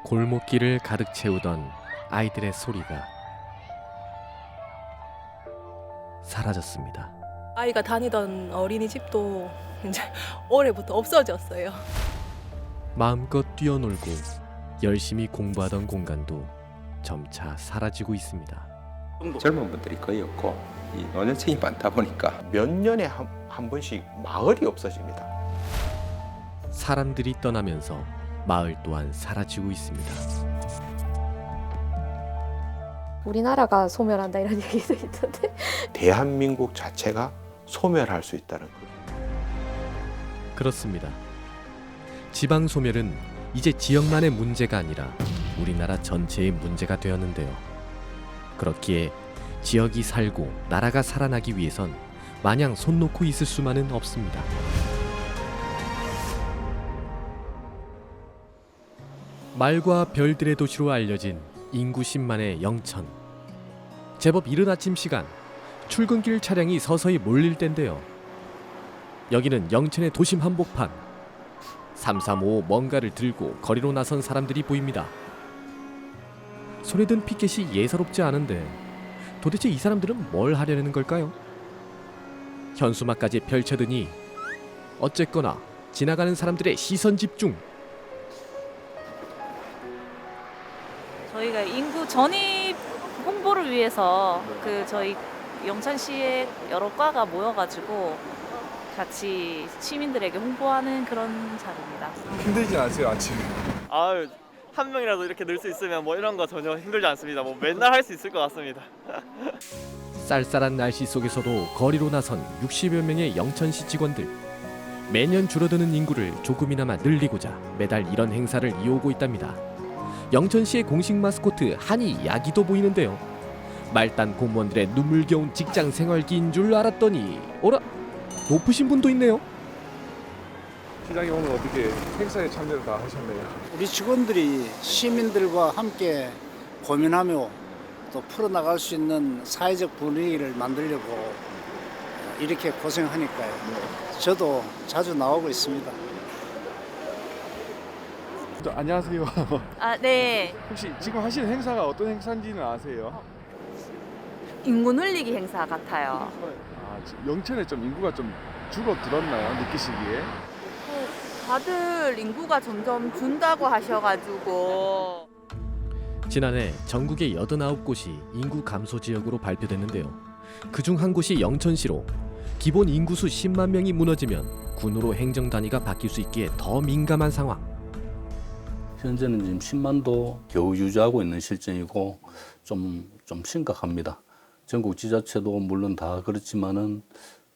골목길을 가득 채우던 아이들의 소리가 사라졌습니다. 아이가 다니던 어린이집도 이제 올해부터 없어졌어요. 마음껏 뛰어놀고 열심히 공부하던 공간도 점차 사라지고 있습니다. 젊은 분들이 거의 없고 이 노년층이 많다 보니까 몇 년에 한 번씩 마을이 없어집니다. 사람들이 떠나면서 마을 또한 사라지고 있습니다. 우리나라가 소멸한다 이런 얘기도 있던데. 대한민국 자체가 소멸할 수 있다는 거예요. 그렇습니다. 지방 소멸은 이제 지역만의 문제가 아니라 우리나라 전체의 문제가 되었는데요. 그렇기에 지역이 살고 나라가 살아나기 위해선 마냥 손 놓고 있을 수만은 없습니다. 말과 별들의 도시로 알려진 인구 10만의 영천. 제법 이른 아침 시간, 출근길 차량이 서서히 몰릴 때인데요. 여기는 영천의 도심 한복판. 335 뭔가를 들고 거리로 나선 사람들이 보입니다. 손에 든 피켓이 예사롭지 않은데 도대체 이 사람들은 뭘 하려는 걸까요? 현수막까지 펼쳐드니 어쨌거나 지나가는 사람들의 시선 집중. 저희가 인구 전입 홍보를 위해서 저희 영천시의 여러 과가 모여가지고 같이 시민들에게 홍보하는 그런 자리입니다. 힘들지 않으세요 아침에? 아유, 한 명이라도 이렇게 늘 수 있으면 뭐 이런 거 전혀 힘들지 않습니다. 뭐 맨날 할 수 있을 것 같습니다. 쌀쌀한 날씨 속에서도 거리로 나선 60여 명의 영천시 직원들. 매년 줄어드는 인구를 조금이나마 늘리고자 매달 이런 행사를 이어오고 있답니다. 영천시의 공식 마스코트 한이 야기도 보이는데요. 말단 공무원들의 눈물겨운 직장 생활기인 줄 알았더니 어라? 높으신 분도 있네요. 시장이 오늘 어떻게 행사에 참여를 다 하셨네요. 우리 직원들이 시민들과 함께 고민하며 또 풀어나갈 수 있는 사회적 분위기를 만들려고 이렇게 고생하니까요. 저도 자주 나오고 있습니다. 안녕하세요. 아, 네. 혹시 지금 하시는 행사가 어떤 행사인지는 아세요? 인구 늘리기 행사 같아요. 영천에 좀 인구가 좀 줄어들었나요? 느끼시기에? 다들 인구가 점점 준다고 하셔가지고 지난해 전국의 89곳이 인구 감소 지역으로 발표됐는데요. 그중 한 곳이 영천시로 기본 인구수 10만 명이 무너지면 군으로 행정 단위가 바뀔 수 있기에 더 민감한 상황. 현재는 지금 10만도 겨우 유지하고 있는 실정이고 좀 심각합니다. 전국 지자체도 물론 다 그렇지만은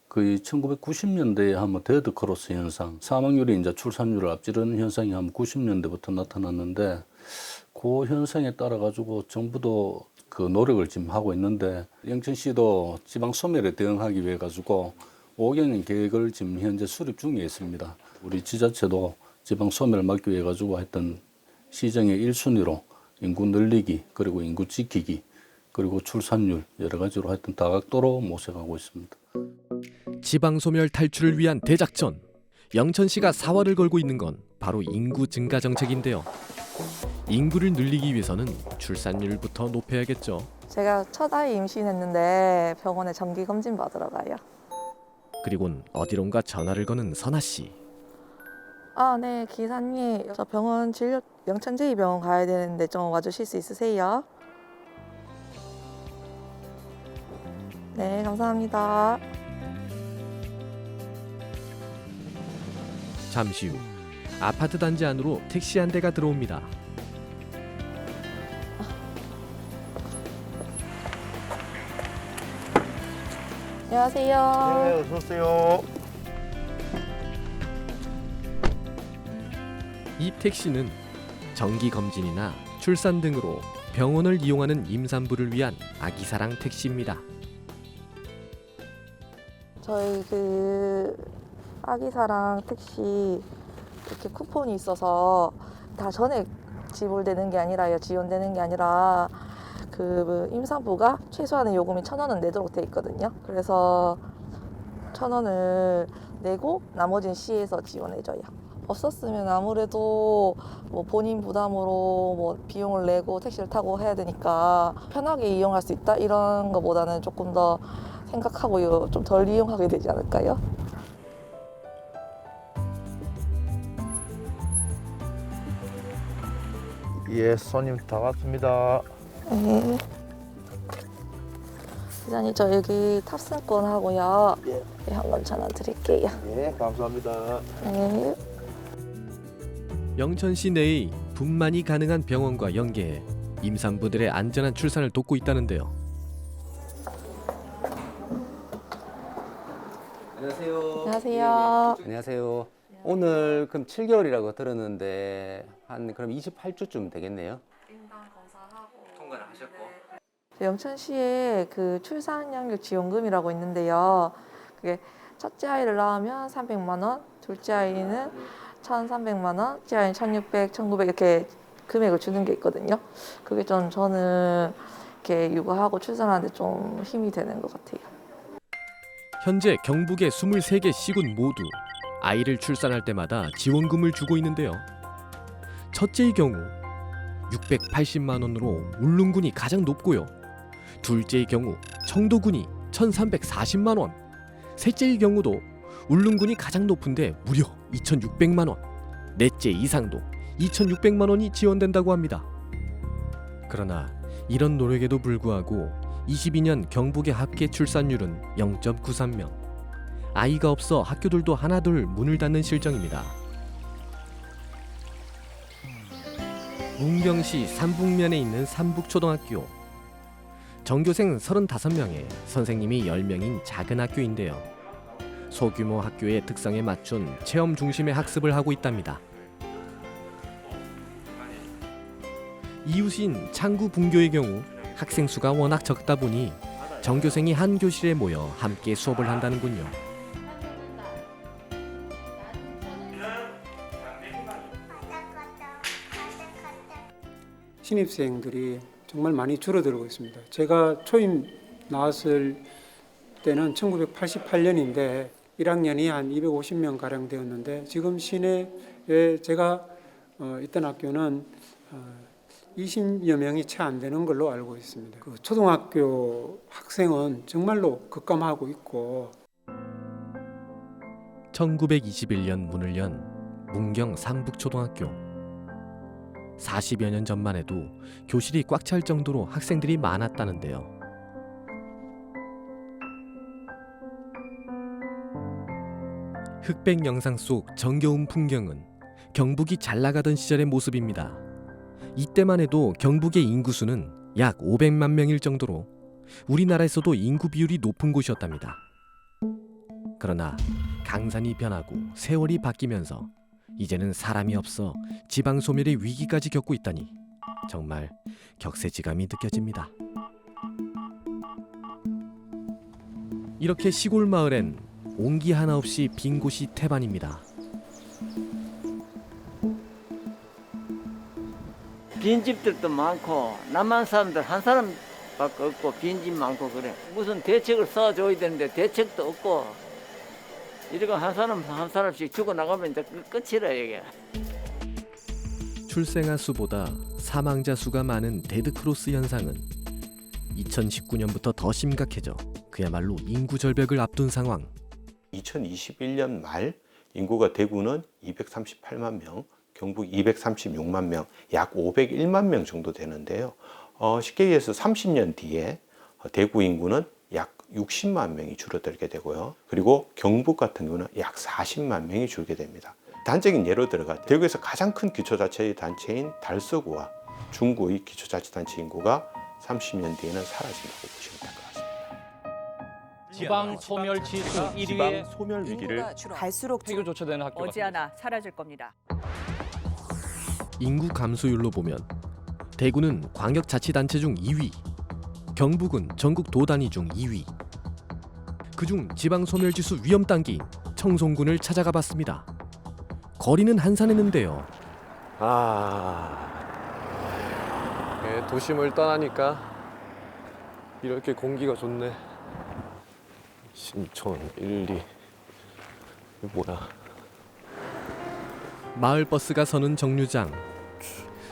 거의 1990년대에 한번 데드 크로스 현상, 사망률이 이제 출산율을 앞지르는 현상이 한 90년대부터 나타났는데 그 현상에 따라 가지고 정부도 그 노력을 지금 하고 있는데 영천시도 지방 소멸에 대응하기 위해 가지고 5개년 계획을 지금 현재 수립 중에 있습니다. 우리 지자체도 지방 소멸을 막기 위해 가지고 했던 시정의 1순위로 인구 늘리기 그리고 인구 지키기 그리고 출산율 여러 가지로 하여튼 다각도로 모색하고 있습니다. 지방 소멸 탈출을 위한 대작전. 영천시가 사활을 걸고 있는 건 바로 인구 증가 정책인데요. 인구를 늘리기 위해서는 출산율부터 높여야겠죠. 제가 첫 아이 임신했는데 병원에 정기 검진 받으러 가요. 그리곤 어디론가 전화를 거는 선아 씨. 아, 네, 기사님. 저 병원 영천제이병원 가야 되는데 좀 와주실 수 있으세요? 네, 감사합니다. 잠시 후 아파트 단지 안으로 택시 한 대가 들어옵니다. 안녕하세요. 네, 어서 오세요. 이 택시는 정기 검진이나 출산 등으로 병원을 이용하는 임산부를 위한 아기사랑 택시입니다. 저희 아기사랑 택시 이렇게 쿠폰이 있어서 다 전액 지불되는 게 아니라요. 지원되는 게 아니라 임산부가 최소한의 요금이 1,000원은 내도록 돼 있거든요. 그래서 1,000원을 내고 나머지는 시에서 지원해줘요. 없었으면 아무래도 뭐 본인 부담으로 뭐 비용을 내고 택시를 타고 해야 되니까 편하게 이용할 수 있다 이런 거보다는 조금 더 생각하고 좀 덜 이용하게 되지 않을까요? 예, 손님 다 왔습니다. 네. 기사님 저 여기 탑승권 하고요. 네, 현금 전화 드릴게요. 예, 감사합니다. 네. 영천시 내의 분만이 가능한 병원과 연계해 임산부들의 안전한 출산을 돕고 있다는데요. 안녕하세요. 안녕하세요. 안녕하세요. 오늘 그럼 7개월이라고 들었는데 한 그럼 28주쯤 되겠네요. 통과를 하셨고. 영천시에 그 출산연료 지원금이라고 있는데요. 그게 첫째 아이를 낳으면 300만 원, 둘째 아이는 1,300만 원, 셋째 아이는 1,600, 1,900 이렇게 금액을 주는 게 있거든요. 그게 좀 저는 이렇게 육아하고 출산하는데 좀 힘이 되는 것 같아요. 현재 경북의 23개 시군 모두 아이를 출산할 때마다 지원금을 주고 있는데요. 첫째의 경우 680만 원으로 울릉군이 가장 높고요. 둘째의 경우 청도군이 1,340만 원, 셋째의 경우도 울릉군이 가장 높은데 무려 2,600만 원, 넷째 이상도 2,600만 원이 지원된다고 합니다. 그러나 이런 노력에도 불구하고 22년 경북의 합계 출산율은 0.93명. 아이가 없어 학교들도 하나둘 문을 닫는 실정입니다. 문경시 삼북면에 있는 삼북초등학교. 전교생 35명에 선생님이 10명인 작은 학교인데요. 소규모 학교의 특성에 맞춘 체험 중심의 학습을 하고 있답니다. 이웃인 창구 분교의 경우 학생 수가 워낙 적다 보니 전교생이 한 교실에 모여 함께 수업을 한다는군요. 신입생들이 정말 많이 줄어들고 있습니다. 제가 초임 나왔을 때는 1988년인데 1학년이 한 250명 가량 되었는데 지금 시내에 제가 있던 학교는 20여 명이 채 안 되는 걸로 알고 있습니다. 그 초등학교 학생은 정말로 급감하고 있고 1921년 문을 연 문경 삼북초등학교. 40여 년 전만 해도 교실이 꽉 찰 정도로 학생들이 많았다는데요. 흑백 영상 속 정겨운 풍경은 경북이 잘 나가던 시절의 모습입니다. 이때만 해도 경북의 인구수는 약 500만 명일 정도로 우리나라에서도 인구 비율이 높은 곳이었답니다. 그러나 강산이 변하고 세월이 바뀌면서 이제는 사람이 없어 지방 소멸의 위기까지 겪고 있다니 정말 격세지감이 느껴집니다. 이렇게 시골 마을엔 온기 하나 없이 빈 곳이 태반입니다. 빈집들도 많고 남한 사람들 한 사람밖에 없고 빈집 많고 그래. 무슨 대책을 써줘야 되는데 대책도 없고 이러고 한 사람씩 죽어나가면 이제 끝이라 이게. 출생아 수보다 사망자 수가 많은 데드크로스 현상은 2019년부터 더 심각해져 그야말로 인구 절벽을 앞둔 상황. 2021년 말 인구가 대구는 238만 명, 경북 236만 명, 약 501만 명 정도 되는데요. 쉽게 얘기해서 30년 뒤에 대구 인구는 약 60만 명이 줄어들게 되고요. 그리고 경북 같은 경우는 약 40만 명이 줄게 됩니다. 단적인 예로 들어가 대구에서 가장 큰 기초자치 단체인 달서구와 중구의 기초자치단체 인구가 30년 뒤에는 사라진다고 보시면 될 것 같습니다. 지방 소멸 지수 1위에 지방 소멸 위기를 갈수록 폐교 조처되는 학교가 어지않아 사라질 겁니다. 인구 감소율로 보면 대구는 광역자치단체 중 2위, 경북은 전국 도단위 중 2위. 그중 지방 소멸지수 위험 단계인 청송군을 찾아가 봤습니다. 거리는 한산했는데요. 도심을 떠나니까 이렇게 공기가 좋네. 신촌 1, 2 이게 뭐야? 마을 버스가 서는 정류장.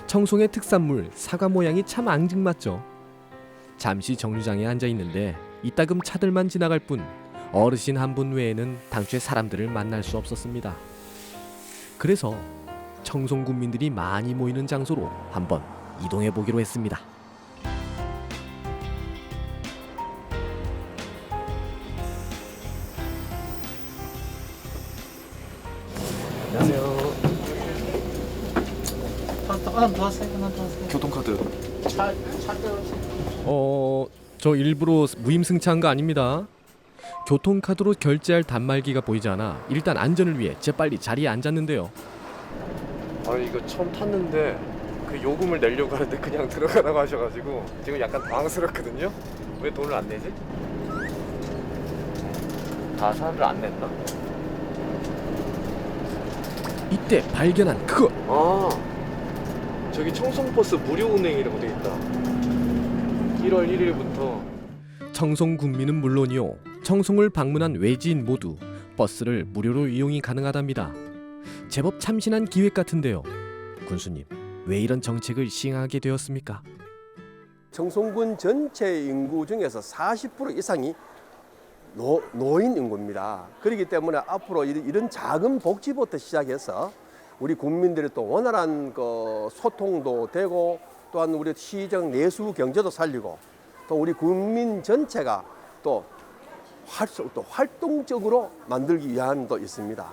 청송의 특산물 사과 모양이 참 앙증맞죠. 잠시 정류장에 앉아 있는데 이따금 차들만 지나갈 뿐 어르신 한 분 외에는 당초에 사람들을 만날 수 없었습니다. 그래서 청송 군민들이 많이 모이는 장소로 한번 이동해 보기로 했습니다. 안녕하세요. 교통카드. 저 일부러 무임승차한 거 아닙니다. 교통카드로 결제할 단말기가 보이지 않아 일단 안전을 위해 재빨리 자리에 앉았는데요. 아니 이거 처음 탔는데 그 요금을 내려고 하는데 그냥 들어가라고 하셔가지고 지금 약간 당황스럽거든요. 왜 돈을 안 내지? 다 사람들 안 냈나? 이때 발견한 그것. 저기 청송버스 무료 운행이라고 돼 있다. 1월 1일부터. 청송 군민은 물론이요, 청송을 방문한 외지인 모두 버스를 무료로 이용이 가능하답니다. 제법 참신한 기획 같은데요. 군수님, 왜 이런 정책을 시행하게 되었습니까? 청송군 전체 인구 중에서 40% 이상이 노인 인구입니다. 그렇기 때문에 앞으로 이런 작은 복지부터 시작해서 우리 국민들의 또 원활한 소통도 되고, 또한 우리 시정 내수 경제도 살리고, 또 우리 국민 전체가 또 활동적으로 만들기 위함도 있습니다.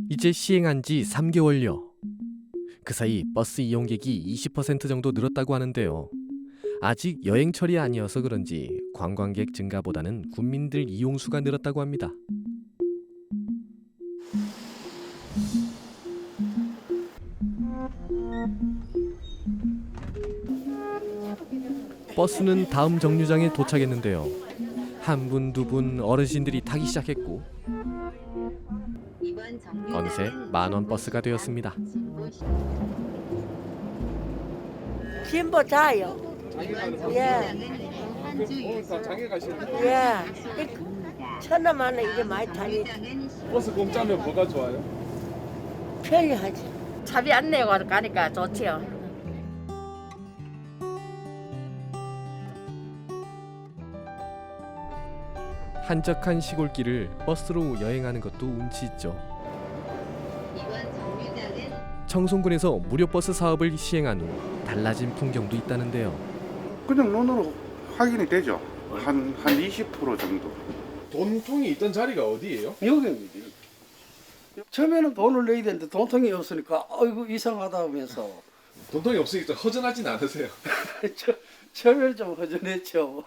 이제 시행한 지 3개월여. 그 사이 버스 이용객이 20% 정도 늘었다고 하는데요. 아직 여행철이 아니어서 그런지 관광객 증가보다는 군민들 이용수가 늘었다고 합니다. 버스는 다음 정류장에 도착했는데요. 한 분, 두 분 어르신들이 타기 시작했고 어느새 만원 버스가 되었습니다. 진보 자요. 예. 오늘 다 장에 가시는 거예요? 예. 1,000원 만에 이게 많이 타니. 버스 공짜면 뭐가 좋아요? 편리하지. 차비 안 내고 가니까 좋지요. 한적한 시골길을 버스로 여행하는 것도 운치 있죠. 청송군에서 무료 버스 사업을 시행한 후 달라진 풍경도 있다는데요. 그냥 눈으로 확인이 되죠. 한 20% 정도. 돈통이 있던 자리가 어디예요? 여기입니다. 처음에는 돈을 내야 되는데 돈통이 없으니까 아이고 이상하다 하면서 돈통이 없으니까 허전하진 않으세요? 처음에는 좀 허전했죠.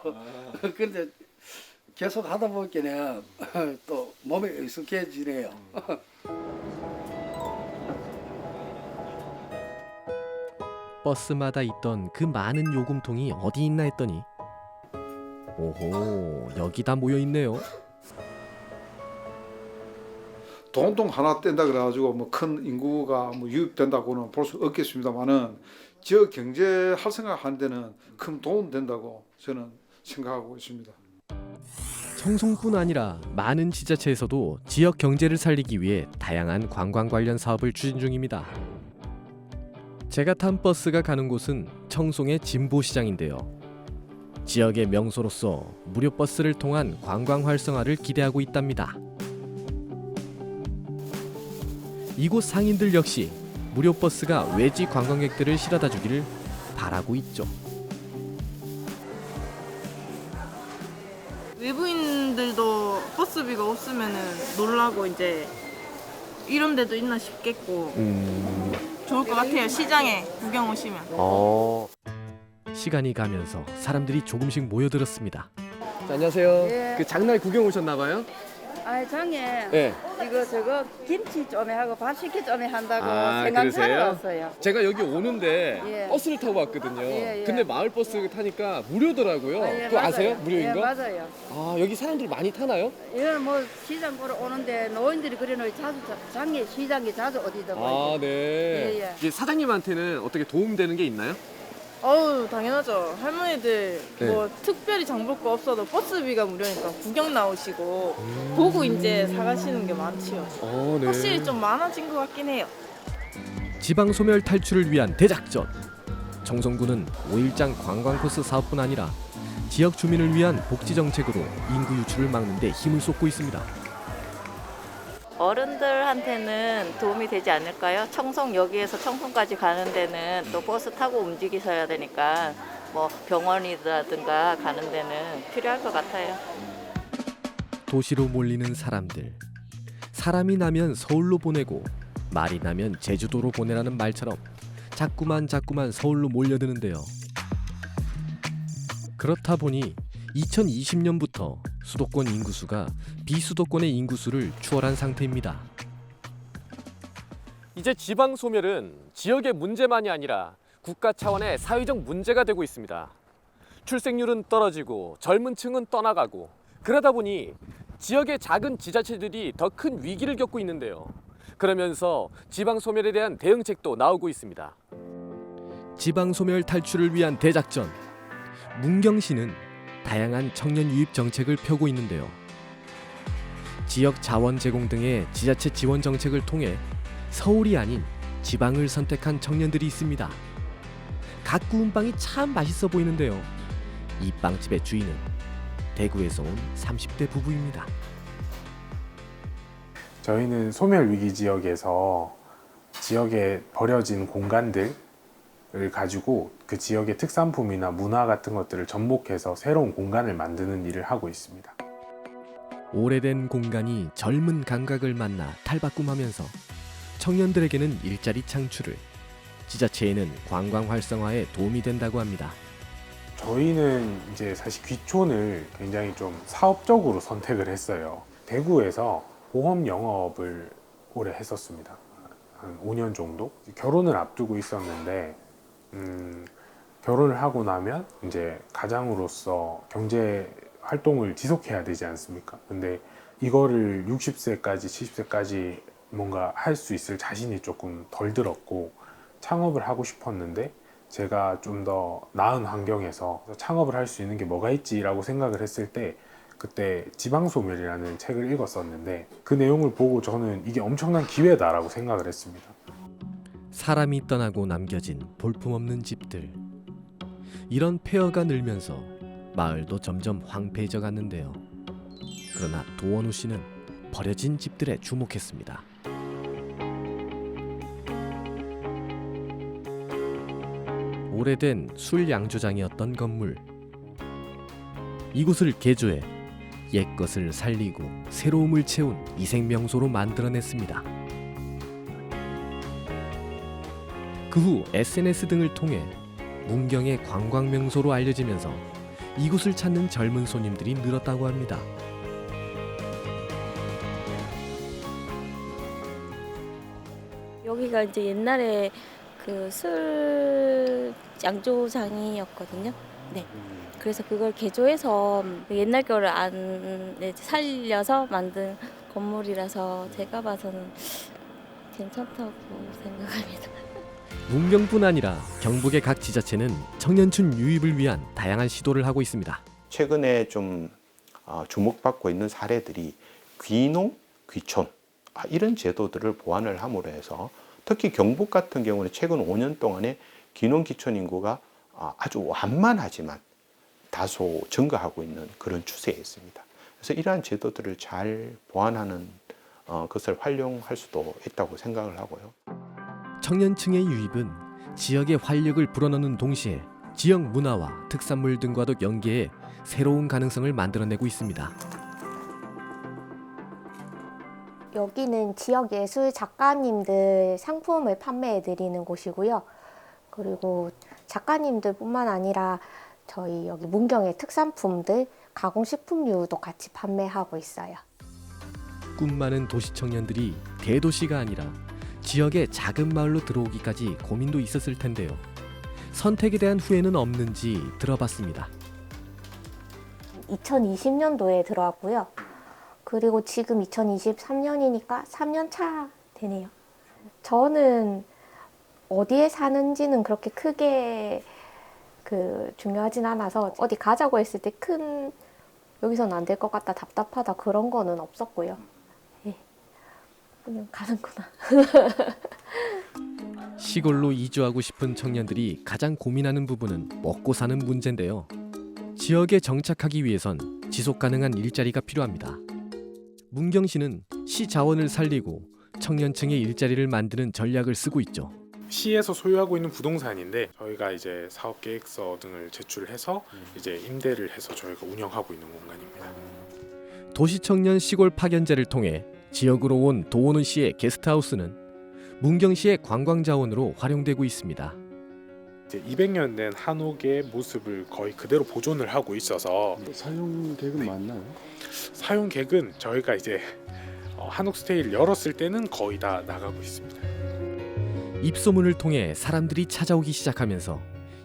근데 계속 하다 보니까 또 몸에 익숙해지네요. 버스마다 있던 그 많은 요금통이 어디 있나 했더니 오호, 여기 다 모여 있네요. 돈통 하나 뗀다 그래가지고 뭐 큰 인구가 뭐 유입된다고는 볼 수 없겠습니다만은 지역 경제 활성화하는 데는 큰 도움 된다고 저는 생각하고 있습니다. 청송뿐 아니라 많은 지자체에서도 지역 경제를 살리기 위해 다양한 관광 관련 사업을 추진 중입니다. 제가 탄 버스가 가는 곳은 청송의 진보시장인데요. 지역의 명소로서 무료 버스를 통한 관광 활성화를 기대하고 있답니다. 이곳 상인들 역시 무료 버스가 외지 관광객들을 실어다 주기를 바라고 있죠. 외부인들도 버스비가 없으면은 놀라고 이제 이런 데도 있나 싶겠고 좋을 것 같아요. 시장에 구경 오시면. 시간이 가면서 사람들이 조금씩 모여들었습니다. 자, 안녕하세요. 예. 그 장날 구경 오셨나 봐요? 아 장에 네. 이거 저거 김치 좀에 하고 밥식기 좀에 한다고 아, 생강차로 그러세요? 왔어요. 제가 여기 오는데 예. 버스를 타고 왔거든요. 예, 예. 근데 마을 버스 타니까 무료더라고요. 아, 예, 그거 아세요? 맞아요. 무료인 예, 거? 맞아요. 아, 여기 사람들이 많이 타나요? 이거는 뭐 시장 보러 오는데 노인들이 그래놓 자주 장에 시장에 자주 어디다 아, 네. 예, 예. 이게 사장님한테는 어떻게 도움되는 게 있나요? 어우 당연하죠. 할머니들 네. 뭐 특별히 장 볼 거 없어도 버스비가 무료니까 구경 나오시고 보고 이제 사가시는 게 많지요. 네. 확실히 좀 많아진 것 같긴 해요. 지방 소멸 탈출을 위한 대작전. 정성군은 5일장 관광 코스 사업뿐 아니라 지역 주민을 위한 복지 정책으로 인구 유출을 막는 데 힘을 쏟고 있습니다. 어른들한테는 도움이 되지 않을까요? 청송역에서 청송까지 가는 데는 또 버스 타고 움직이셔야 되니까 뭐 병원이라든가 가는 데는 필요할 것 같아요. 도시로 몰리는 사람들. 사람이 나면 서울로 보내고 말이 나면 제주도로 보내라는 말처럼 자꾸만 서울로 몰려드는데요. 그렇다 보니 2020년부터 수도권 인구수가 비수도권의 인구수를 추월한 상태입니다. 이제 지방 소멸은 지역의 문제만이 아니라 국가 차원의 사회적 문제가 되고 있습니다. 출생률은 떨어지고 젊은 층은 떠나가고 그러다 보니 지역의 작은 지자체들이 더 큰 위기를 겪고 있는데요. 그러면서 지방 소멸에 대한 대응책도 나오고 있습니다. 지방 소멸 탈출을 위한 대작전. 문경시는 다양한 청년 유입 정책을 펴고 있는데요. 지역 자원 제공 등의 지자체 지원 정책을 통해 서울이 아닌 지방을 선택한 청년들이 있습니다. 갓 구운 빵이 참 맛있어 보이는데요. 이 빵집의 주인은 대구에서 온 30대 부부입니다. 저희는 소멸 위기 지역에서 지역에 버려진 공간들을 가지고 그 지역의 특산품이나 문화 같은 것들을 접목해서 새로운 공간을 만드는 일을 하고 있습니다. 오래된 공간이 젊은 감각을 만나 탈바꿈하면서 청년들에게는 일자리 창출을, 지자체에는 관광 활성화에 도움이 된다고 합니다. 저희는 이제 사실 귀촌을 굉장히 좀 사업적으로 선택을 했어요. 대구에서 보험 영업을 오래 했었습니다. 한 5년 정도? 결혼을 앞두고 있었는데 결혼을 하고 나면 이제 가장으로서 경제 활동을 지속해야 되지 않습니까? 근데 이거를 60세까지 70세까지 뭔가 할 수 있을 자신이 조금 덜 들었고 창업을 하고 싶었는데 제가 좀 더 나은 환경에서 창업을 할 수 있는 게 뭐가 있지라고 생각을 했을 때 그때 지방소멸이라는 책을 읽었었는데 그 내용을 보고 저는 이게 엄청난 기회다라고 생각을 했습니다. 사람이 떠나고 남겨진 볼품없는 집들. 이런 폐허가 늘면서 마을도 점점 황폐해져 갔는데요. 그러나 도원우 씨는 버려진 집들에 주목했습니다. 오래된 술 양조장이었던 건물. 이곳을 개조해 옛것을 살리고 새로움을 채운 이색명소로 만들어냈습니다. 그 후 SNS 등을 통해 문경의 관광명소로 알려지면서 이곳을 찾는 젊은 손님들이 늘었다고 합니다. 여기가 이제 옛날에 그 술 양조장이었거든요. 네. 그래서 그걸 개조해서 옛날 거를 안 살려서 만든 건물이라서 제가 봐서는 괜찮다고 생각합니다. 문경뿐 아니라 경북의 각 지자체는 청년층 유입을 위한 다양한 시도를 하고 있습니다. 최근에 좀 주목받고 있는 사례들이 귀농, 귀촌 이런 제도들을 보완을 함으로 해서 특히 경북 같은 경우는 최근 5년 동안에 귀농, 귀촌 인구가 아주 완만하지만 다소 증가하고 있는 그런 추세에 있습니다. 그래서 이러한 제도들을 잘 보완하는 것을 활용할 수도 있다고 생각을 하고요. 청년층의 유입은 지역의 활력을 불어넣는 동시에 지역 문화와 특산물 등과도 연계해 새로운 가능성을 만들어내고 있습니다. 여기는 지역 예술 작가님들 상품을 판매해 드리는 곳이고요. 그리고 작가님들뿐만 아니라 저희 여기 문경의 특산품들, 가공식품류도 같이 판매하고 있어요. 꿈 많은 도시 청년들이 대도시가 아니라 지역의 작은 마을로 들어오기까지 고민도 있었을 텐데요. 선택에 대한 후회는 없는지 들어봤습니다. 2020년도에 들어왔고요. 그리고 지금 2023년이니까 3년 차 되네요. 저는 어디에 사는지는 그렇게 크게 중요하진 않아서 어디 가자고 했을 때 큰 여기서는 안 될 것 같다, 답답하다 그런 거는 없었고요. 예. 그냥 가는구나. 시골로 이주하고 싶은 청년들이 가장 고민하는 부분은 먹고 사는 문제인데요. 지역에 정착하기 위해선 지속 가능한 일자리가 필요합니다. 문경시는 시 자원을 살리고 청년층의 일자리를 만드는 전략을 쓰고 있죠. 시에서 소유하고 있는 부동산인데 저희가 이제 사업 계획서 등을 제출해서 이제 임대를 해서 저희가 운영하고 있는 공간입니다. 도시청년 시골 파견제를 통해 지역으로 온 도오는 씨의 게스트하우스는 문경시의 관광자원으로 활용되고 있습니다. 이제 200년 된 한옥의 모습을 거의 그대로 보존을 하고 있어서 사용 계획은 맞나요? 사용 계획은 저희가 이제 한옥 스테이를 열었을 때는 거의 다 나가고 있습니다. 입소문을 통해 사람들이 찾아오기 시작하면서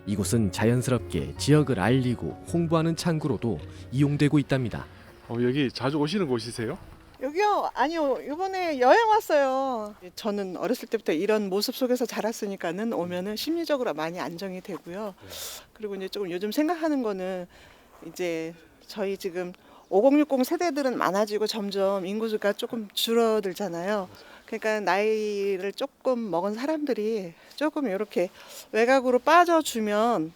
이곳은 자연스럽게 지역을 알리고 홍보하는 창구로도 이용되고 있답니다. 여기 자주 오시는 곳이세요? 여기요? 아니요. 이번에 여행 왔어요. 저는 어렸을 때부터 이런 모습 속에서 자랐으니까는 오면은 심리적으로 많이 안정이 되고요. 그리고 이제 조금 요즘 생각하는 거는 이제 저희 지금 5060 세대들은 많아지고 점점 인구수가 조금 줄어들잖아요. 그러니까 나이를 조금 먹은 사람들이 조금 이렇게 외곽으로 빠져주면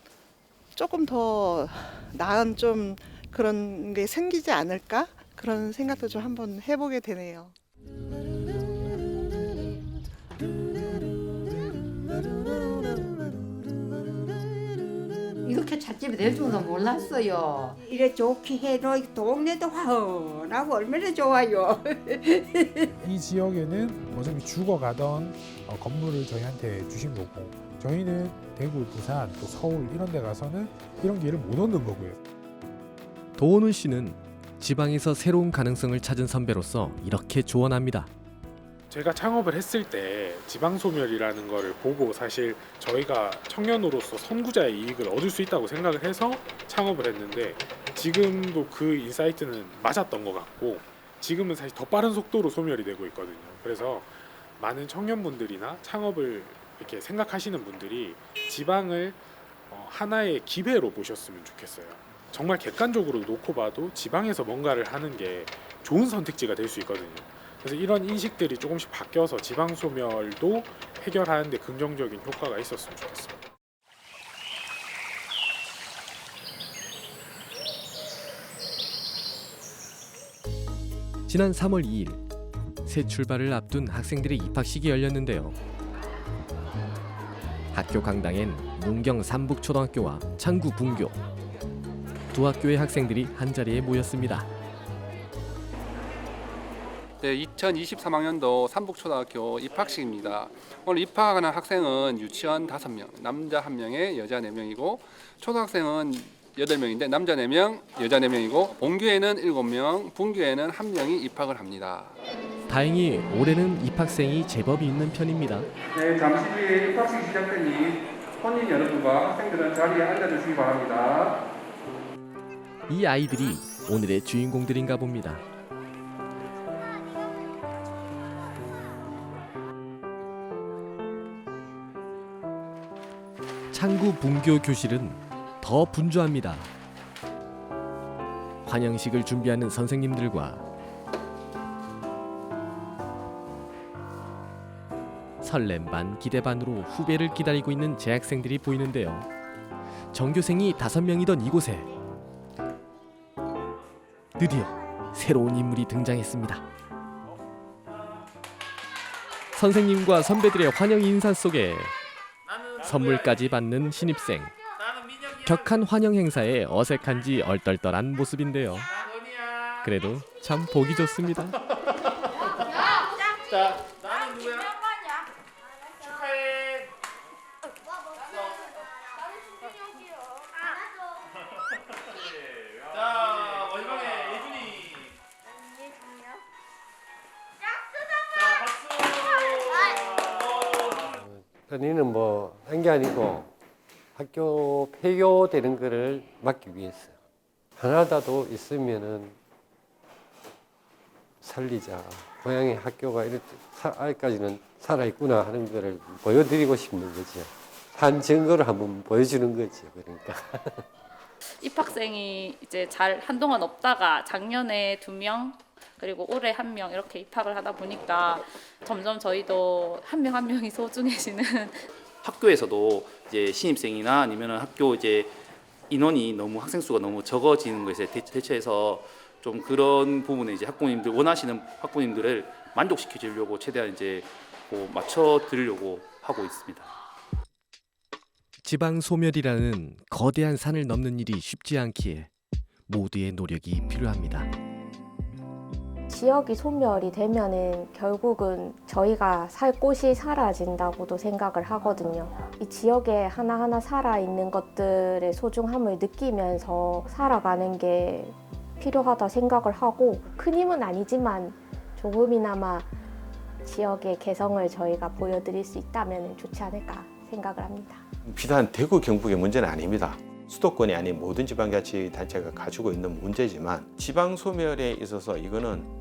조금 더 나은 좀 그런 게 생기지 않을까? 그런 생각도 좀 한번 해보게 되네요. 이렇게 찻집이 될 줄도 몰랐어요. 이래 좋게 해도 동네도 화원하고 얼마나 좋아요. 이 지역에는 어차피 죽어가던 건물을 저희한테 주신 거고 저희는 대구, 부산, 또 서울 이런 데 가서는 이런 기회를 못 얻는 거고요. 도오는 씨는 지방에서 새로운 가능성을 찾은 선배로서 이렇게 조언합니다. 제가 창업을 했을 때 지방소멸이라는 거를 보고 사실 저희가 청년으로서 선구자의 이익을 얻을 수 있다고 생각을 해서 창업을 했는데 지금도 그 인사이트는 맞았던 것 같고 지금은 사실 더 빠른 속도로 소멸이 되고 있거든요. 그래서 많은 청년분들이나 창업을 이렇게 생각하시는 분들이 지방을 하나의 기회로 보셨으면 좋겠어요. 정말 객관적으로 놓고 봐도 지방에서 뭔가를 하는 게 좋은 선택지가 될 수 있거든요. 그래서 이런 인식들이 조금씩 바뀌어서 지방 소멸도 해결하는 데 긍정적인 효과가 있었으면 좋겠습니다. 지난 3월 2일 새 출발을 앞둔 학생들의 입학식이 열렸는데요. 학교 강당엔 문경 삼북초등학교와 창구 분교 두 학교의 학생들이 한자리에 모였습니다. 네, 2023학년도 삼북초등학교 입학식입니다. 오늘 입학하는 학생은 유치원 5명, 남자 1명에 여자 4명이고 초등학생은 8명인데 남자 4명, 여자 4명이고 본교에는 7명, 분교에는 1명이 입학을 합니다. 다행히 올해는 입학생이 제법 있는 편입니다. 네, 잠시 후에 입학식 시작되니 손님 여러분과 학생들은 자리에 앉아주시기 바랍니다. 이 아이들이 오늘의 주인공들인가 봅니다. 창구 분교 교실은 더 분주합니다. 환영식을 준비하는 선생님들과 설렘 반 기대 반으로 후배를 기다리고 있는 재학생들이 보이는데요. 전교생이 5명이던 이곳에 드디어 새로운 인물이 등장했습니다. 선생님과 선배들의 환영 인사 속에 선물까지 받는 신입생. 격한 환영 행사에 어색한지 얼떨떨한 모습인데요. 그래도 참 보기 좋습니다. 자, 나는 누구야? 축하해. 자, 마지막에 예준이. 저희는 뭐 한 게 아니고 학교 폐교되는 거를 막기 위해서 하나라도 있으면은 살리자. 고향의 학교가 이렇게 아직까지는 살아있구나 하는 거를 보여드리고 싶은 거죠. 한 증거를 한번 보여주는 거죠. 그러니까. 입학생이 이제 잘 한동안 없다가 작년에 2명, 그리고 올해 1명 이렇게 입학을 하다 보니까 점점 저희도 한 명 한 명이 소중해지는. 학교에서도 이제 신입생이나 아니면 학교 이제 인원이 너무 학생 수가 너무 적어지는 것에 대처해서 좀 그런 부분에 이제 학부모님들 원하시는 학부모님들을 만족시켜 주려고 최대한 이제 맞춰 드리려고 하고 있습니다. 지방 소멸이라는 거대한 산을 넘는 일이 쉽지 않기에 모두의 노력이 필요합니다. 지역이 소멸이 되면은 결국은 저희가 살 곳이 사라진다고도 생각을 하거든요. 이 지역에 하나하나 살아있는 것들의 소중함을 느끼면서 살아가는 게 필요하다 생각을 하고, 큰 힘은 아니지만 조금이나마 지역의 개성을 저희가 보여드릴 수 있다면 좋지 않을까 생각을 합니다. 비단 대구 경북의 문제는 아닙니다. 수도권이 아닌 모든 지방자치단체가 가지고 있는 문제지만 지방 소멸에 있어서 이거는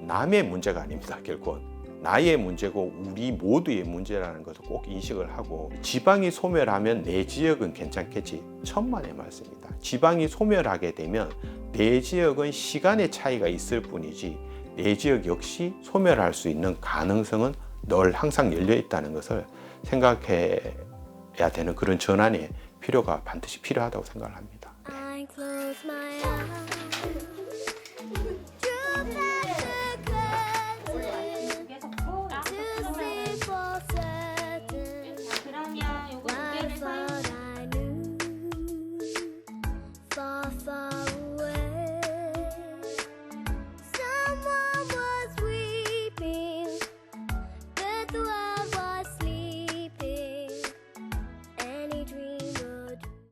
남의 문제가 아닙니다. 결국 나의 문제고 우리 모두의 문제라는 것을 꼭 인식을 하고, 지방이 소멸하면 내 지역은 괜찮겠지, 천만의 말씀입니다. 지방이 소멸하게 되면 내 지역은 시간의 차이가 있을 뿐이지 내 지역 역시 소멸할 수 있는 가능성은 늘 항상 열려 있다는 것을 생각해야 되는 그런 전환의 필요가 반드시 필요하다고 생각을 합니다.